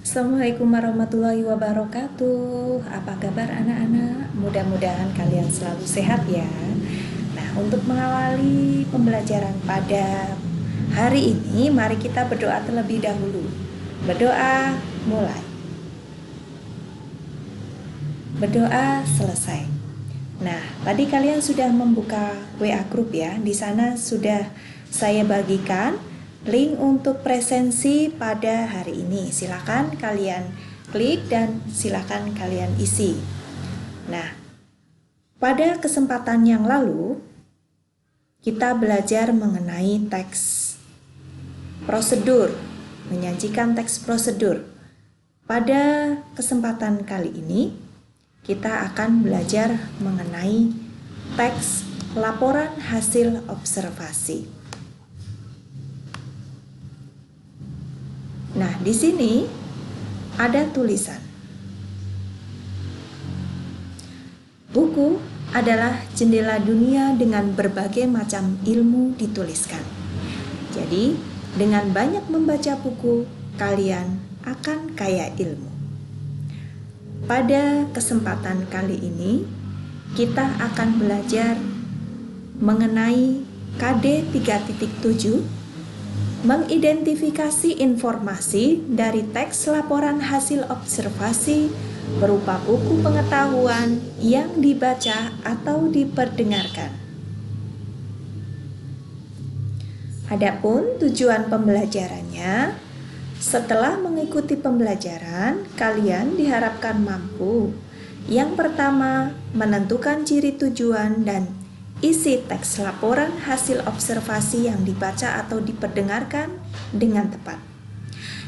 Assalamualaikum warahmatullahi wabarakatuh. Apa kabar anak-anak? Mudah-mudahan kalian selalu sehat ya. Nah, untuk mengawali pembelajaran pada hari ini, mari kita berdoa terlebih dahulu. Berdoa mulai. Berdoa selesai. Nah, tadi kalian sudah membuka WA group ya. Di sana sudah saya bagikan link untuk presensi pada hari ini. Silakan kalian klik dan silakan kalian isi. Nah, pada kesempatan yang lalu kita belajar mengenai teks prosedur, menyajikan teks prosedur. Pada kesempatan kali ini kita akan belajar mengenai teks laporan hasil observasi. Nah, di sini ada tulisan. Buku adalah jendela dunia dengan berbagai macam ilmu dituliskan. Jadi, dengan banyak membaca buku, kalian akan kaya ilmu. Pada kesempatan kali ini, kita akan belajar mengenai KD 3.7, mengidentifikasi informasi dari teks laporan hasil observasi berupa buku pengetahuan yang dibaca atau diperdengarkan. Adapun tujuan pembelajarannya, setelah mengikuti pembelajaran, kalian diharapkan mampu. Yang pertama, menentukan ciri tujuan dan isi teks laporan hasil observasi yang dibaca atau diperdengarkan dengan tepat.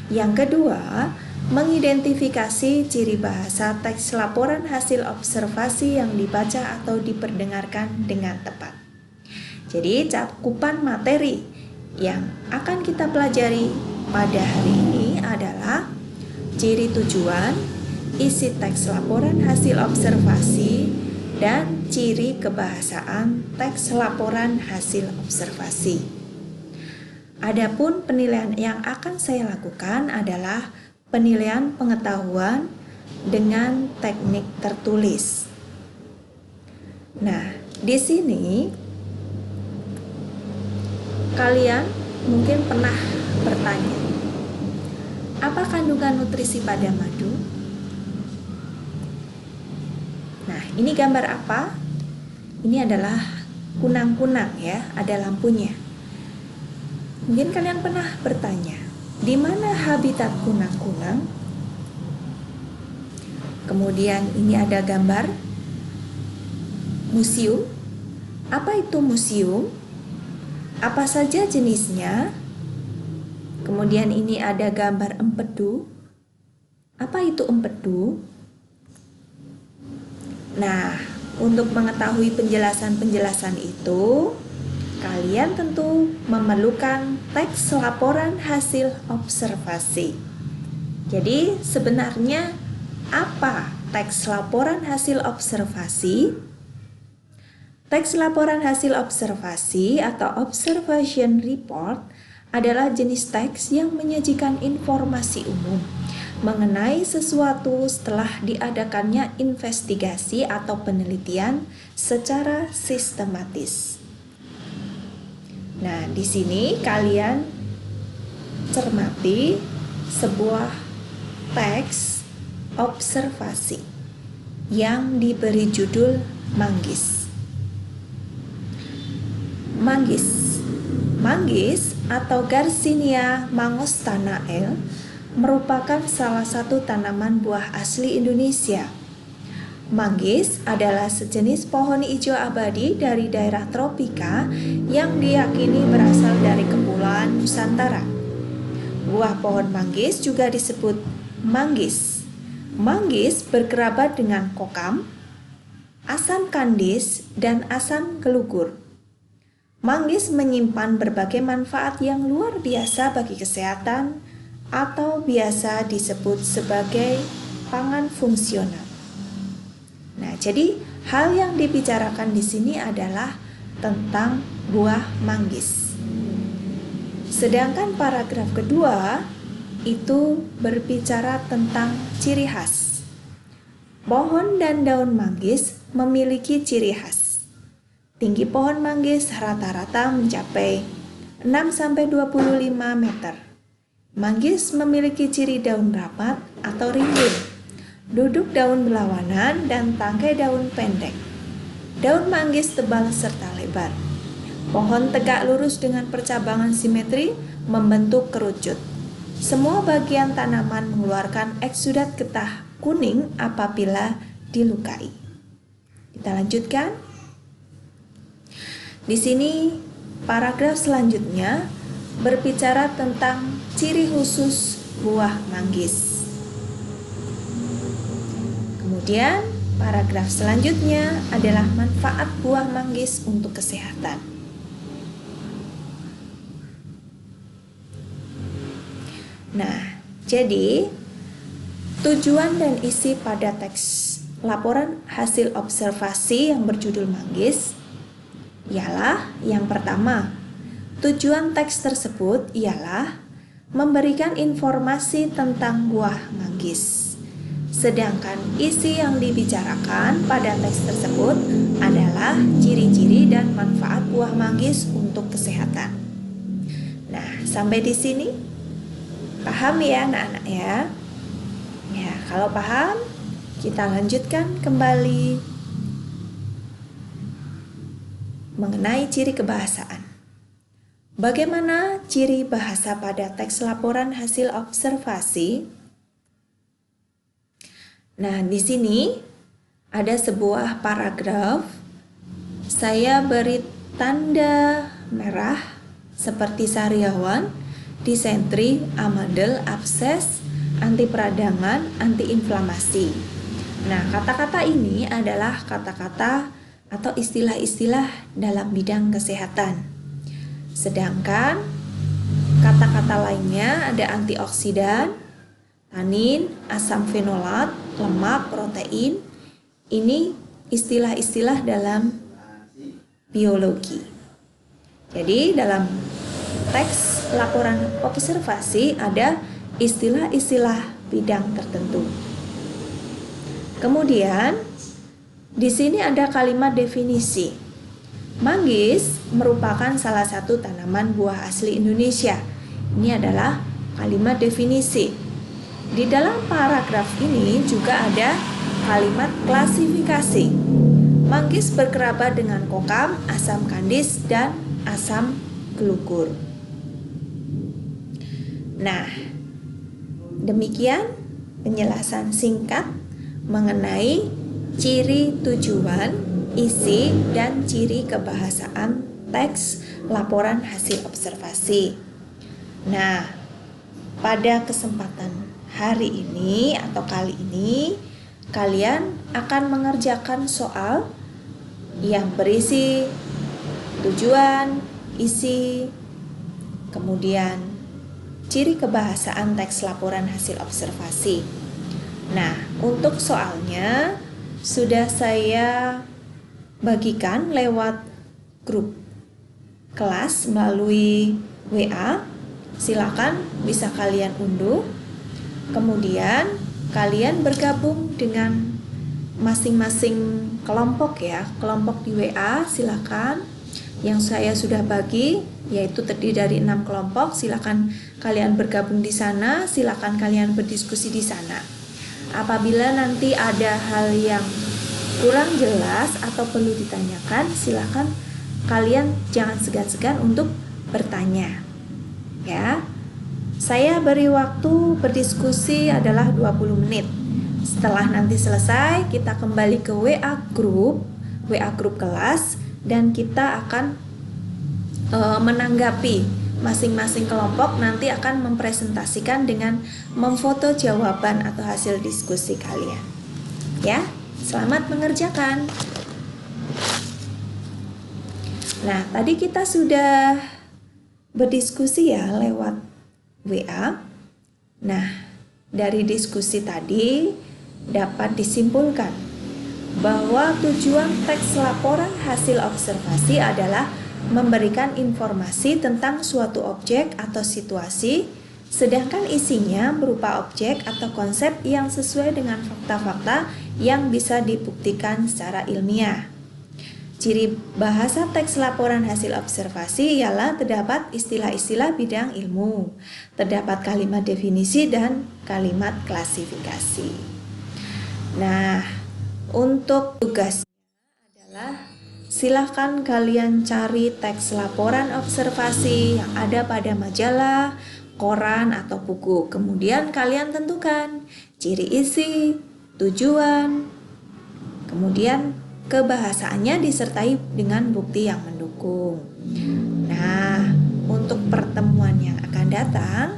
Yang kedua, mengidentifikasi ciri bahasa teks laporan hasil observasi yang dibaca atau diperdengarkan dengan tepat. Jadi, cakupan materi yang akan kita pelajari pada hari ini adalah ciri tujuan, isi teks laporan hasil observasi, dan ciri kebahasaan teks laporan hasil observasi. Adapun penilaian yang akan saya lakukan adalah penilaian pengetahuan dengan teknik tertulis. Nah, di sini kalian mungkin pernah bertanya, apa kandungan nutrisi pada madu? Nah, ini gambar apa? Ini adalah kunang-kunang ya, ada lampunya. Mungkin kalian pernah bertanya, di mana habitat kunang-kunang? Kemudian ini ada gambar museum. Apa itu museum? Apa saja jenisnya? Kemudian ini ada gambar empedu. Apa itu empedu? Nah, untuk mengetahui penjelasan-penjelasan itu, kalian tentu memerlukan teks laporan hasil observasi. Jadi, sebenarnya apa teks laporan hasil observasi? Teks laporan hasil observasi atau observation report adalah jenis teks yang menyajikan informasi umum mengenai sesuatu setelah diadakannya investigasi atau penelitian secara sistematis. Nah, di sini kalian cermati sebuah teks observasi yang diberi judul manggis. Manggis atau Garcinia mangostana L merupakan salah satu tanaman buah asli Indonesia. Manggis adalah sejenis pohon hijau abadi dari daerah tropika yang diyakini berasal dari kepulauan Nusantara. Buah pohon manggis juga disebut manggis. Manggis berkerabat dengan kokam, asam kandis, dan asam gelugur. Manggis menyimpan berbagai manfaat yang luar biasa bagi kesehatan atau biasa disebut sebagai pangan fungsional. Nah, jadi hal yang dibicarakan di sini adalah tentang buah manggis. Sedangkan paragraf kedua itu berbicara tentang ciri khas. Pohon dan daun manggis memiliki ciri khas. Tinggi pohon manggis rata-rata mencapai 6-25 meter. Manggis memiliki ciri daun rapat atau rimbun, duduk daun berlawanan, dan tangkai daun pendek. Daun manggis tebal serta lebar. Pohon tegak lurus dengan percabangan simetri membentuk kerucut. Semua bagian tanaman mengeluarkan eksudat getah kuning apabila dilukai. Kita lanjutkan. Di sini paragraf selanjutnya berbicara tentang ciri khusus buah manggis. Kemudian paragraf selanjutnya adalah manfaat buah manggis untuk kesehatan. Nah, jadi tujuan dan isi pada teks laporan hasil observasi yang berjudul manggis ialah yang pertama, tujuan teks tersebut ialah memberikan informasi tentang buah manggis. Sedangkan isi yang dibicarakan pada teks tersebut adalah ciri-ciri dan manfaat buah manggis untuk kesehatan. Nah, sampai di sini paham ya anak-anak ya? Ya, kalau paham, kita lanjutkan kembali mengenai ciri kebahasaan. Bagaimana ciri bahasa pada teks laporan hasil observasi? Nah, di sini ada sebuah paragraf. Saya beri tanda merah seperti sariawan, disentri, amandel, abses, anti peradangan, anti inflamasi. Nah, kata-kata ini adalah kata-kata atau istilah-istilah dalam bidang kesehatan. Sedangkan kata-kata lainnya ada antioksidan, tanin, asam fenolat, lemak, protein. Ini istilah-istilah dalam biologi. Jadi dalam teks laporan observasi ada istilah-istilah bidang tertentu. Kemudian di sini ada kalimat definisi. Manggis merupakan salah satu tanaman buah asli Indonesia. Ini adalah kalimat definisi. Di dalam paragraf ini juga ada kalimat klasifikasi. Manggis berkerabat dengan kokam, asam kandis, dan asam glukur. Nah, demikian penjelasan singkat mengenai ciri, tujuan, isi, dan ciri kebahasaan teks laporan hasil observasi. Nah, pada kesempatan hari ini atau kali ini kalian akan mengerjakan soal yang berisi tujuan, isi, kemudian ciri kebahasaan teks laporan hasil observasi. Nah, untuk soalnya sudah saya bagikan lewat grup kelas melalui WA. Silakan bisa kalian unduh. Kemudian kalian bergabung dengan masing-masing kelompok ya. Kelompok di WA silakan. Yang saya sudah bagi yaitu terdiri dari 6 kelompok. Silakan kalian bergabung di sana. Silakan kalian berdiskusi di sana. Apabila nanti ada hal yang kurang jelas atau perlu ditanyakan, silakan kalian jangan segan-segan untuk bertanya. Ya. Saya beri waktu berdiskusi adalah 20 menit. Setelah nanti selesai, kita kembali ke WA grup kelas, dan kita akan menanggapi masing-masing kelompok nanti akan mempresentasikan dengan memfoto jawaban atau hasil diskusi kalian. Ya, selamat mengerjakan. Nah, tadi kita sudah berdiskusi ya lewat WA. Nah, dari diskusi tadi dapat disimpulkan bahwa tujuan teks laporan hasil observasi adalah memberikan informasi tentang suatu objek atau situasi sedangkan isinya berupa objek atau konsep yang sesuai dengan fakta-fakta yang bisa dibuktikan secara ilmiah. Ciri bahasa teks laporan hasil observasi ialah terdapat istilah-istilah bidang ilmu, terdapat kalimat definisi dan kalimat klasifikasi. Nah, untuk tugasnya adalah silahkan kalian cari teks laporan observasi yang ada pada majalah, koran, atau buku. Kemudian kalian tentukan ciri isi, tujuan, kemudian kebahasaannya disertai dengan bukti yang mendukung. Nah, untuk pertemuan yang akan datang,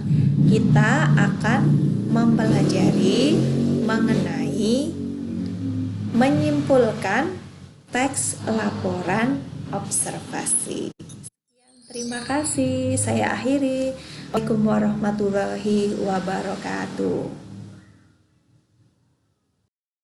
kita akan mempelajari mengenai menyimpulkan teks laporan observasi. Terima kasih, saya akhiri. Assalamualaikum warahmatullahi wabarakatuh.